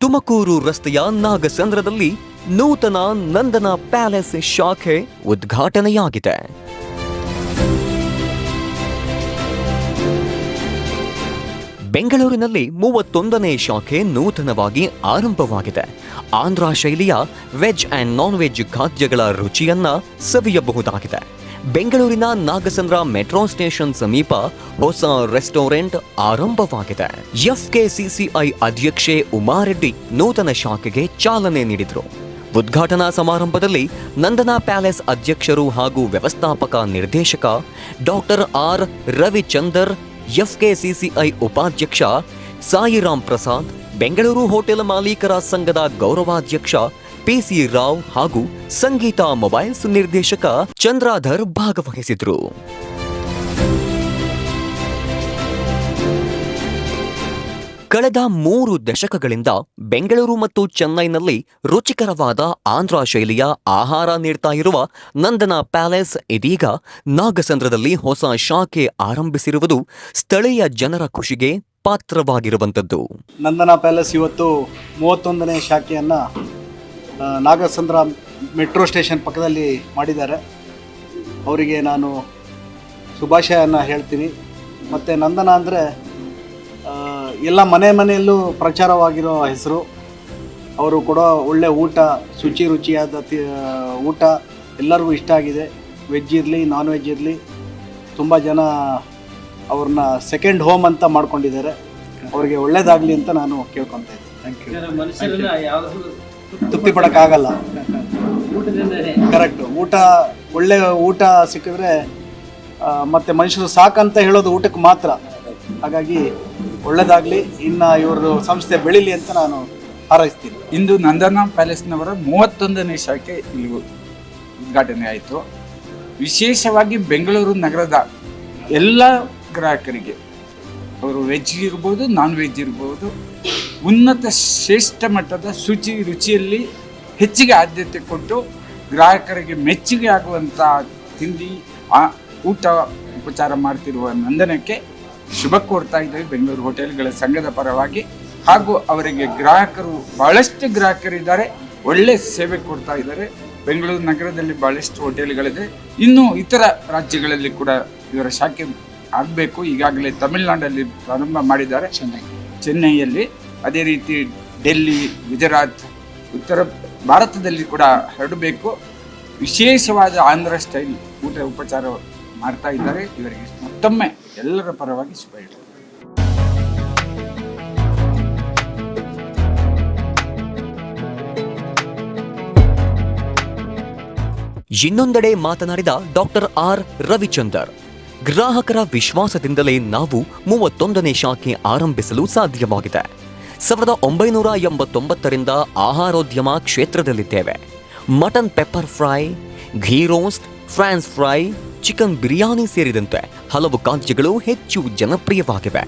ತುಮಕೂರು ರಸ್ತೆಯ ನಾಗಸಂದ್ರದಲ್ಲಿ ನೂತನ ನಂದನ ಪ್ಯಾಲೇಸ್ ಶಾಖೆ ಉದ್ಘಾಟನೆಯಾಗಿದೆ. ಬೆಂಗಳೂರಿನಲ್ಲಿ 31ನೇ ಶಾಖೆ ನೂತನವಾಗಿ ಆರಂಭವಾಗಿದೆ. ಆಂಧ್ರ ಶೈಲಿಯ ವೆಜ್ ಅಂಡ್ ನಾನ್ ವೆಜ್ ಖಾದ್ಯಗಳ ರುಚಿಯನ್ನ ಸವಿಯಬಹುದಾಗಿದೆ. ಬೆಂಗಳೂರಿನ ನಾಗಸಂದ್ರ ಮೆಟ್ರೋ ಸ್ಟೇಷನ್ ಸಮೀಪ ಹೊಸ ರೆಸ್ಟೋರೆಂಟ್ ಆರಂಭವಾಗಿದೆ. ಎಫ್ಕೆಸಿಸಿಐ ಅಧ್ಯಕ್ಷೆ ಉಮಾರೆಡ್ಡಿ ನೂತನ ಶಾಖೆಗೆ ಚಾಲನೆ ನೀಡಿದರು. ಉದ್ಘಾಟನಾ ಸಮಾರಂಭದಲ್ಲಿ ನಂದನಾ ಪ್ಯಾಲೇಸ್ ಅಧ್ಯಕ್ಷರು ಹಾಗೂ ವ್ಯವಸ್ಥಾಪಕ ನಿರ್ದೇಶಕ ಡಾಕ್ಟರ್ ಆರ್ ರವಿಚಂದರ್, ಎಫ್ಕೆಸಿಸಿಐ ಉಪಾಧ್ಯಕ್ಷ ಸಾಯಿರಾಮ್ ಪ್ರಸಾದ್, ಬೆಂಗಳೂರು ಹೋಟೆಲ್ ಮಾಲೀಕರ ಸಂಘದ ಗೌರವಾಧ್ಯಕ್ಷ ಪಿಸಿ ರಾವ್ ಹಾಗೂ ಸಂಗೀತ ಮೊಬೈಲ್ಸ್ ನಿರ್ದೇಶಕ ಚಂದ್ರಾಧರ್ ಭಾಗವಹಿಸಿದರು. ಕಳೆದ 3 ದಶಕಗಳಿಂದ ಬೆಂಗಳೂರು ಮತ್ತು ಚೆನ್ನೈನಲ್ಲಿ ರುಚಿಕರವಾದ ಆಂಧ್ರ ಶೈಲಿಯ ಆಹಾರ ನೀಡ್ತಾ ಇರುವ ನಂದನಾ ಪ್ಯಾಲೇಸ್ ಇದೀಗ ನಾಗಸಂದ್ರದಲ್ಲಿ ಹೊಸ ಶಾಖೆ ಆರಂಭಿಸಿರುವುದು ಸ್ಥಳೀಯ ಜನರ ಖುಷಿಗೆ ಪಾತ್ರವಾಗಿರುವಂಥದ್ದು. ನಂದನಾ ಪ್ಯಾಲೇಸ್ ಇವತ್ತು 31ನೇ ಶಾಖೆಯನ್ನು ನಾಗಸಂದ್ರ ಮೆಟ್ರೋ ಸ್ಟೇಷನ್ ಪಕ್ಕದಲ್ಲಿ ಮಾಡಿದ್ದಾರೆ. ಅವರಿಗೆ ನಾನು ಶುಭಾಶಯನ ಹೇಳ್ತೀನಿ. ಮತ್ತು ನಂದನ ಅಂದರೆ ಎಲ್ಲ ಮನೆಯಲ್ಲೂ ಪ್ರಚಾರವಾಗಿರೋ ಹೆಸರು. ಅವರು ಕೊಡೋ ಒಳ್ಳೆ ಊಟ, ರುಚಿಯಾದ ಊಟ ಎಲ್ಲರಿಗೂ ಇಷ್ಟ ಆಗಿದೆ. ವೆಜ್ ಇರಲಿ, ನಾನ್ ವೆಜ್ ಇರಲಿ, ತುಂಬ ಜನ ಅವ್ರನ್ನ ಸೆಕೆಂಡ್ ಹೋಮ್ ಅಂತ ಮಾಡ್ಕೊಂಡಿದ್ದಾರೆ. ಅವರಿಗೆ ಒಳ್ಳೇದಾಗಲಿ ಅಂತ ನಾನು ಕೇಳ್ಕೊತಾ ಇದ್ದೀನಿ. Thank you. ತೃಪ್ತಿ ಪಡೋಕ್ಕಾಗಲ್ಲ. ಕರೆಕ್ಟು. ಒಳ್ಳೆ ಊಟ ಸಿಕ್ಕಿದ್ರೆ ಮತ್ತು ಮನುಷ್ಯರು ಸಾಕಂತ ಹೇಳೋದು ಊಟಕ್ಕೆ ಮಾತ್ರ. ಹಾಗಾಗಿ ಒಳ್ಳೇದಾಗಲಿ, ಇನ್ನು ಇವ್ರದ್ದು ಸಂಸ್ಥೆ ಬೆಳೀಲಿ ಅಂತ ನಾನು ಹಾರೈಸ್ತೀನಿ. ಇಂದು ನಂದನಾ ಪ್ಯಾಲೇಸ್ನವರ 31ನೇ ಶಾಖೆ ಇಲ್ಲಿ ಉದ್ಘಾಟನೆ ಆಯಿತು. ವಿಶೇಷವಾಗಿ ಬೆಂಗಳೂರು ನಗರದ ಎಲ್ಲ ಗ್ರಾಹಕರಿಗೆ, ಅವರು ವೆಜ್ ಇರ್ಬೋದು, ನಾನ್ ವೆಜ್ ಇರ್ಬೋದು, ಉನ್ನತ ಶ್ರೇಷ್ಠ ಮಟ್ಟದ ರುಚಿಯಲ್ಲಿ ಹೆಚ್ಚಿಗೆ ಆದ್ಯತೆ ಕೊಟ್ಟು ಗ್ರಾಹಕರಿಗೆ ಮೆಚ್ಚುಗೆ ಆಗುವಂಥ ತಿಂಡಿ, ಊಟ ಉಪಚಾರ ಮಾಡ್ತಿರುವ ನಂದನಕ್ಕೆ ಶುಭ ಕೋರ್ತಾ ಇದ್ದೇವೆ ಬೆಂಗಳೂರು ಹೋಟೆಲ್ಗಳ ಸಂಘದ ಪರವಾಗಿ. ಹಾಗೂ ಅವರಿಗೆ ಬಹಳಷ್ಟು ಗ್ರಾಹಕರಿದ್ದಾರೆ, ಒಳ್ಳೆ ಸೇವೆ ಕೊಡ್ತಾ ಇದ್ದಾರೆ. ಬೆಂಗಳೂರು ನಗರದಲ್ಲಿ ಬಹಳಷ್ಟು ಹೋಟೆಲ್ಗಳಿದೆ. ಇನ್ನು ಇತರ ರಾಜ್ಯಗಳಲ್ಲಿ ಕೂಡ ಇವರ ಶಾಖೆ ಆಗಬೇಕು. ಈಗಾಗಲೇ ತಮಿಳುನಾಡಲ್ಲಿ ಪ್ರಾರಂಭ ಮಾಡಿದ್ದಾರೆ, ಚೆನ್ನೈಯಲ್ಲಿ. ಅದೇ ರೀತಿ ಡೆಲ್ಲಿ, ಗುಜರಾತ್, ಉತ್ತರ ಭಾರತದಲ್ಲಿ ಕೂಡ ಹರಡಬೇಕು. ವಿಶೇಷವಾದ ಆಂಧ್ರ ಸ್ಟೈಲ್ ಊಟ ಉಪಚಾರ ಮಾಡ್ತಾ ಇದ್ದಾರೆ. ಇವರಿಗೆ ಮತ್ತೊಮ್ಮೆ ಎಲ್ಲರ ಪರವಾಗಿ ಶುಭ ಹೇಳ್ತಾರೆ. ಇನ್ನೊಂದೆಡೆ ಮಾತನಾಡಿದ ಡಾಕ್ಟರ್ ಆರ್ ರವಿಚಂದರ್, ಗ್ರಾಹಕರ ವಿಶ್ವಾಸದಿಂದಲೇ ನಾವು 31ನೇ ಶಾಖೆ ಆರಂಭಿಸಲು ಸಾಧ್ಯವಾಗಿದೆ. 1989ರಿಂದ ಆಹಾರೋದ್ಯಮ ಕ್ಷೇತ್ರದಲ್ಲಿದ್ದೇವೆ. Mutton pepper fry, ghee roast, prawns fry, chicken biryani ಸೇರಿದಂತೆ ಹಲವು ಖಾದ್ಯಗಳು ಹೆಚ್ಚು ಜನಪ್ರಿಯವಾಗಿವೆ.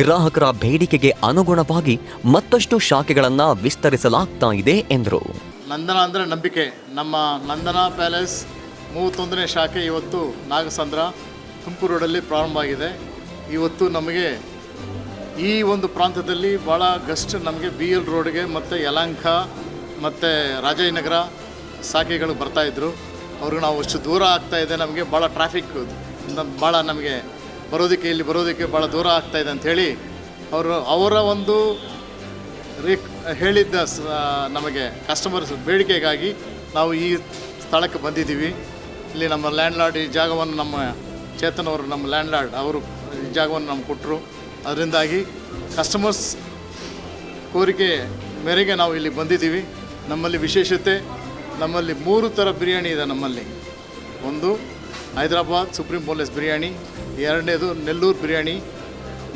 ಗ್ರಾಹಕರ ಬೇಡಿಕೆಗೆ ಅನುಗುಣವಾಗಿ ಮತ್ತಷ್ಟು ಶಾಖೆಗಳನ್ನು ವಿಸ್ತರಿಸಲಾಗ್ತಾ ಇದೆ ಎಂದರು. ನಂದನ ಅಂದರೆ ನಂಬಿಕೆ. ನಮ್ಮ ನಂದನಾ ಪ್ಯಾಲೇಸ್ 31ನೇ ಶಾಖೆ ಇವತ್ತು ನಾಗಸಂದ್ರ ತುಮಕೂರು ರೋಡಲ್ಲಿ ಪ್ರಾರಂಭ ಆಗಿದೆ. ಇವತ್ತು ನಮಗೆ ಈ ಒಂದು ಪ್ರಾಂತ್ಯದಲ್ಲಿ ಭಾಳ ಗಸ್ಟ್ ನಮಗೆ BL ರೋಡ್ಗೆ ಮತ್ತು ಯಲಹಂಕ ಮತ್ತು ರಾಜಾಜಿನಗರ ಶಾಖೆಗಳು ಬರ್ತಾಯಿದ್ರು. ಅವ್ರಿಗೆ ನಾವು ಅಷ್ಟು ದೂರ ಆಗ್ತಾಯಿದೆ, ನಮಗೆ ಭಾಳ ಟ್ರಾಫಿಕ್ ಭಾಳ ನಮಗೆ ಬರೋದಕ್ಕೆ ಭಾಳ ದೂರ ಆಗ್ತಾಯಿದೆ ಅಂಥೇಳಿ ಅವರ ಒಂದು ಹೇಳಿದ್ದ ನಮಗೆ ಕಸ್ಟಮರ್ಸ್ ಬೇಡಿಕೆಗಾಗಿ ನಾವು ಈ ಸ್ಥಳಕ್ಕೆ ಬಂದಿದ್ದೀವಿ. ಇಲ್ಲಿ ನಮ್ಮ ಲ್ಯಾಂಡ್ಲಾರ್ಡ್ ಈ ಜಾಗವನ್ನು, ನಮ್ಮ ಚೇತನ್ ಅವರು, ನಮ್ಮ ಲ್ಯಾಂಡ್ಲಾರ್ಡ್ ಅವರು ಈ ಜಾಗವನ್ನು ನಮ್ಗೆ ಕೊಟ್ಟರು. ಅದರಿಂದಾಗಿ ಕಸ್ಟಮರ್ಸ್ ಕೋರಿಕೆ ಮೇರೆಗೆ ನಾವು ಇಲ್ಲಿ ಬಂದಿದ್ದೀವಿ. ನಮ್ಮಲ್ಲಿ ವಿಶೇಷತೆ, ನಮ್ಮಲ್ಲಿ 3 ಥರ ಬಿರಿಯಾನಿ ಇದೆ. ನಮ್ಮಲ್ಲಿ ಒಂದು ಹೈದರಾಬಾದ್ ಸುಪ್ರೀಂ ಬೋನ್ಲೆಸ್ ಬಿರಿಯಾನಿ, ಎರಡನೇದು ನೆಲ್ಲೂರು ಬಿರಿಯಾನಿ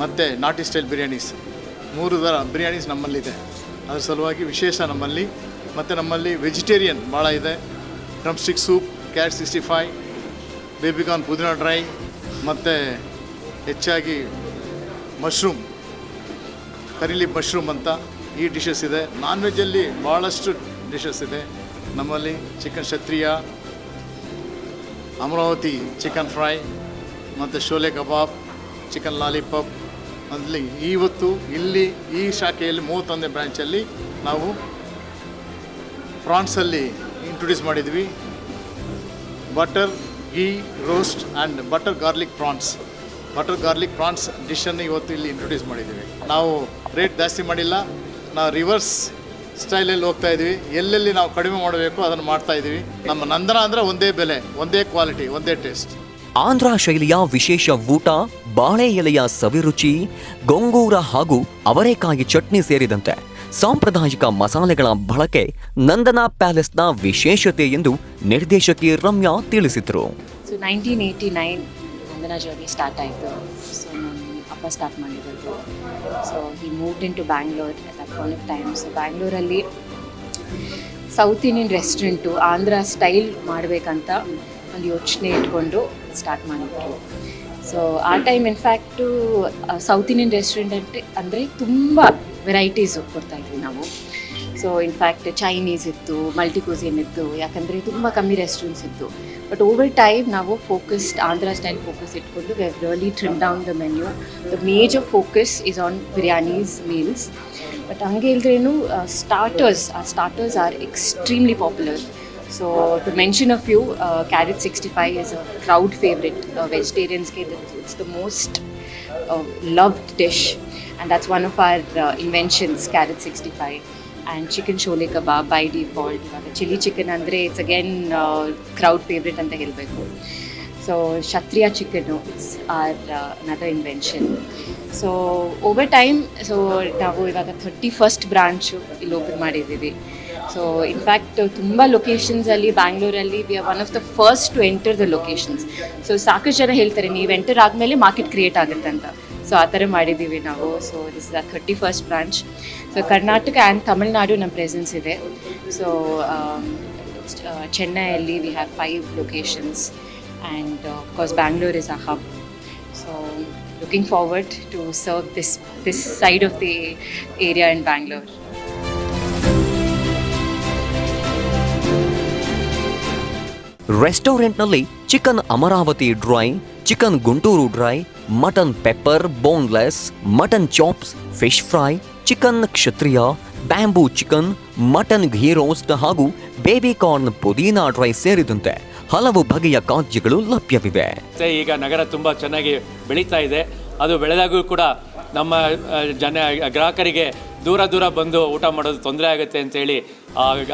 ಮತ್ತು ನಾಟಿ ಸ್ಟೈಲ್ ಬಿರಿಯಾನೀಸ್. 3 ಥರ ಬಿರಿಯಾನೀಸ್ ನಮ್ಮಲ್ಲಿದೆ. ಅದರ ಸಲುವಾಗಿ ವಿಶೇಷ ನಮ್ಮಲ್ಲಿ. ಮತ್ತು ನಮ್ಮಲ್ಲಿ ವೆಜಿಟೇರಿಯನ್ ಭಾಳ ಇದೆ. Drum stick soup, cat 65, baby corn ಪುದೀನ ಡ್ರೈ ಮತ್ತು ಹೆಚ್ಚಾಗಿ ಮಶ್ರೂಮ್, ಕರಿ ಲೀಫ್ ಮಶ್ರೂಮ್ ಅಂತ ಈ ಡಿಶಸ್ ಇದೆ. ನಾನ್ ವೆಜ್ಜಲ್ಲಿ ಭಾಳಷ್ಟು ಡಿಶಸ್ ಇದೆ ನಮ್ಮಲ್ಲಿ. ಚಿಕನ್ ಕ್ಷತ್ರಿಯ, ಅಮರಾವತಿ ಚಿಕನ್ ಫ್ರೈ ಮತ್ತು ಶೋಲೆ ಕಬಾಬ್, ಚಿಕನ್ ಲಾಲಿಪಾಪ್, ಅಲ್ಲಿ ಇವತ್ತು ಇಲ್ಲಿ ಈ ಶಾಖೆಯಲ್ಲಿ 31ನೇ ಬ್ರ್ಯಾಂಚಲ್ಲಿ ನಾವು ಪ್ರಾನ್ಸಲ್ಲಿ ಇಂಟ್ರೊಡ್ಯೂಸ್ ಮಾಡಿದ್ವಿ. Butter ghee roast and butter garlic prawns ಡಿಶನ್ನು ಇವತ್ತು ಇಲ್ಲಿ ಇಂಟ್ರೊಡ್ಯೂಸ್ ಮಾಡಿದ್ದೀವಿ. ನಾವು ರೇಟ್ ಜಾಸ್ತಿ ಮಾಡಿಲ್ಲ, ನಾವು ರಿವರ್ಸ್ ಸ್ಟೈಲಲ್ಲಿ ಹೋಗ್ತಾ ಇದ್ವಿ. ಎಲ್ಲೆಲ್ಲಿ ನಾವು ಕಡಿಮೆ ಮಾಡಬೇಕು ಅದನ್ನು ಮಾಡ್ತಾ ಇದ್ದೀವಿ. ನಮ್ಮ ನಂದನ ಅಂದರೆ ಒಂದೇ ಬೆಲೆ, ಒಂದೇ ಕ್ವಾಲಿಟಿ, ಒಂದೇ ಟೇಸ್ಟ್. ಆಂಧ್ರ ಶೈಲಿಯ ವಿಶೇಷ ಊಟ, ಬಾಳೆ ಎಲೆಯ ಸವಿರುಚಿ, ಗೊಂಗೂರ ಹಾಗೂ ಅವರೆಕಾಯಿ ಚಟ್ನಿ ಸೇರಿದಂತೆ ಸಾಂಪ್ರದಾಯಿಕ ಮಸಾಲೆಗಳ ಬಳಕೆ ನಂದನಾ ಪ್ಯಾಲೇಸ್ನ ವಿಶೇಷತೆ ಎಂದು ನಿರ್ದೇಶಕಿ ರಮ್ಯಾ ತಿಳಿಸಿದರು. ಸೊ 1989 ನಂದನಾ ಜರ್ನಿ ಸ್ಟಾರ್ಟ್ ಆಯಿತು. ಸೊ ನನ್ನ ಅಪ್ಪ ಸ್ಟಾರ್ಟ್ ಮಾಡಿರೋದು. So he moved in to Bangalore at that point of time. So ಬ್ಯಾಂಗ್ಳೂರಲ್ಲಿ South Indian restaurant Andhra style ಮಾಡಬೇಕಂತ ಒಂದು ಯೋಚನೆ ಇಟ್ಕೊಂಡು ಸ್ಟಾರ್ಟ್ ಮಾಡಿದ್ರು. ಸೊ ಆ time in fact South Indian restaurant ಅಂದರೆ ತುಂಬ ವೆರೈಟೀಸು ಕೊಡ್ತಾಯಿದ್ವಿ ನಾವು. ಸೊ ಇನ್ಫ್ಯಾಕ್ಟ್ ಚೈನೀಸ್ ಇತ್ತು, ಮಲ್ಟಿ ಕ್ಯೂಸಿನ್ ಇತ್ತು, ಯಾಕಂದರೆ ತುಂಬ ಕಮ್ಮಿ ರೆಸ್ಟೋರೆಂಟ್ಸ್ ಇತ್ತು. ಬಟ್ ಓವರ್ ಟೈಮ್ ನಾವು ಆಂಧ್ರ ಸ್ಟೈಲ್ ಫೋಕಸ್ ಇಟ್ಕೊಂಡು we have really trim down the menu. The major focus is on biryanis, meals. But ಹಂಗೆ ಇಲ್ದ್ರೇನು starters are extremely popular. So to mention a few, carrot 65 is a crowd favorite. Vegetarians get it's the most loved dish, and that's one of our inventions, carrot 65. And chicken shole kebab by default. Chili chicken andre it's again crowd favorite anta helbeku. So Kshatriya chicken, it's our another invention. So over time, so ನಾವು ಇವಾಗ 31st branch ಇಲ್ಲಿ open ಮಾಡಿದ್ದೀವಿ. So in fact ತುಂಬ ಲೊಕೇಶನ್ಸಲ್ಲಿ ಬ್ಯಾಂಗ್ಳೂರಲ್ಲಿ we are one of the first to enter the locations. So ಸಾಕಷ್ಟು ಜನ ಹೇಳ್ತಾರೆ ನೀವು ಎಂಟರ್ ಆದಮೇಲೆ ಮಾರ್ಕೆಟ್ ಕ್ರಿಯೇಟ್ ಆಗುತ್ತೆ ಅಂತ. ಸೊ ಆ ಥರ ಮಾಡಿದ್ದೀವಿ ನಾವು. So this is the 31st branch. So Karnataka and Tamil Nadu ನಮ್ಮ ಪ್ರೆಸೆನ್ಸ್ ಇದೆ. ಸೊ ಚೆನ್ನೈಯಲ್ಲಿ we have 5 locations and of course Bangalore is a hub. So looking forward to serve this side of the area in Bangalore. ರೆಸ್ಟೋರೆಂಟ್ನಲ್ಲಿ chicken Amaravati dry, chicken Guntur dry, mutton pepper boneless, mutton chops, fish fry, chicken Kshatriya, bamboo chicken, mutton ghee roast ಹಾಗೂ baby corn ಪುದೀನಾ dry ಸೇರಿದಂತೆ ಹಲವು ಬಗೆಯ ಖಾದ್ಯಗಳು ಲಭ್ಯವಿವೆ. ಈಗ ನಗರ ತುಂಬ ಚೆನ್ನಾಗಿ ಬೆಳೀತಾ ಇದೆ. ಅದು ಬೆಳೆದಾಗೂ ಕೂಡ ನಮ್ಮ ಗ್ರಾಹಕರಿಗೆ ದೂರ ಬಂದು ಊಟ ಮಾಡೋದು ತೊಂದರೆ ಆಗುತ್ತೆ ಅಂತೇಳಿ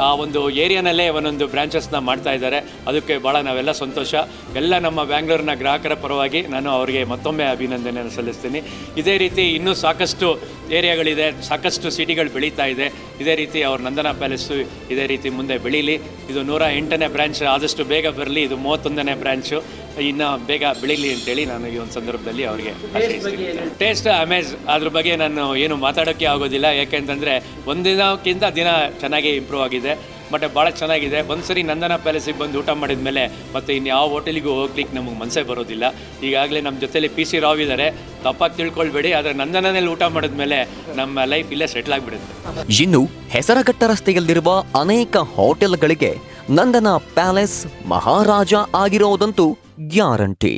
ಆ ಒಂದು ಏರಿಯಾನಲ್ಲೇ ಒಂದೊಂದು ಬ್ರಾಂಚಸ್ನ ಮಾಡ್ತಾ ಇದ್ದಾರೆ. ಅದಕ್ಕೆ ಭಾಳ ನಾವೆಲ್ಲ ಸಂತೋಷ. ಎಲ್ಲ ನಮ್ಮ ಬ್ಯಾಂಗ್ಳೂರಿನ ಗ್ರಾಹಕರ ಪರವಾಗಿ ನಾನು ಅವರಿಗೆ ಮತ್ತೊಮ್ಮೆ ಅಭಿನಂದನೆಯನ್ನು ಸಲ್ಲಿಸ್ತೀನಿ. ಇದೇ ರೀತಿ ಇನ್ನೂ ಸಾಕಷ್ಟು ಏರಿಯಾಗಳಿದೆ, ಸಾಕಷ್ಟು ಸಿಟಿಗಳು ಬೆಳೀತಾ ಇದೆ. ಇದೇ ರೀತಿ ಅವ್ರ ನಂದನಾ ಪ್ಯಾಲೇಸು ಇದೇ ರೀತಿ ಮುಂದೆ ಬೆಳೀಲಿ. ಇದು 108ನೇ ಬ್ರ್ಯಾಂಚ್ ಆದಷ್ಟು ಬೇಗ ಬರಲಿ. ಇದು 31ನೇ ಬ್ರ್ಯಾಂಚು ಇನ್ನು ಬೇಗ ಬೆಳೀಲಿ ಅಂತೇಳಿ ನಾನು ಈ ಒಂದು ಸಂದರ್ಭದಲ್ಲಿ ಅವರಿಗೆ ಟೇಸ್ಟ್ ಅಮೇಜ್ ಅದ್ರ ಬಗ್ಗೆ ನಾನು ಏನು ಮಾತಾಡೋಕ್ಕೆ ಆಗೋದಿಲ್ಲ. ಯಾಕೆಂತಂದರೆ ಒಂದಿನಕ್ಕಿಂತ ದಿನ ಚೆನ್ನಾಗಿ ಇಂಪ್ರೂವ್ ಆಗಿದೆ. ಬಟ್ ಭಾಳ ಚೆನ್ನಾಗಿದೆ. ಒಂದ್ಸರಿ ನಂದನಾ ಪ್ಯಾಲೇಸಿಗೆ ಬಂದು ಊಟ ಮಾಡಿದ ಮೇಲೆ ಮತ್ತು ಇನ್ಯಾವ ಹೋಟೆಲಿಗೂ ಹೋಗ್ಲಿಕ್ಕೆ ನಮಗೆ ಮನಸ್ಸೇ ಬರೋದಿಲ್ಲ. ಈಗಾಗಲೇ ನಮ್ಮ ಜೊತೆಲಿ PC ರಾವ್ ಇದ್ದಾರೆ, ತಪ್ಪಾಗಿ ತಿಳ್ಕೊಳ್ಬೇಡಿ. ಆದರೆ ನಂದನದಲ್ಲಿ ಊಟ ಮಾಡಿದ್ಮೇಲೆ ನಮ್ಮ ಲೈಫ್ ಇಲ್ಲೇ ಸೆಟ್ಲ್ ಆಗಿಬಿಡುತ್ತೆ. ಇನ್ನು ಹೆಸರಘಟ್ಟ ರಸ್ತೆಯಲ್ಲಿರುವ ಅನೇಕ ಹೋಟೆಲ್ಗಳಿಗೆ ನಂದನಾ ಪ್ಯಾಲೇಸ್ ಮಹಾರಾಜ ಆಗಿರೋದಂತೂ ಗ್ಯಾರಂಟಿ.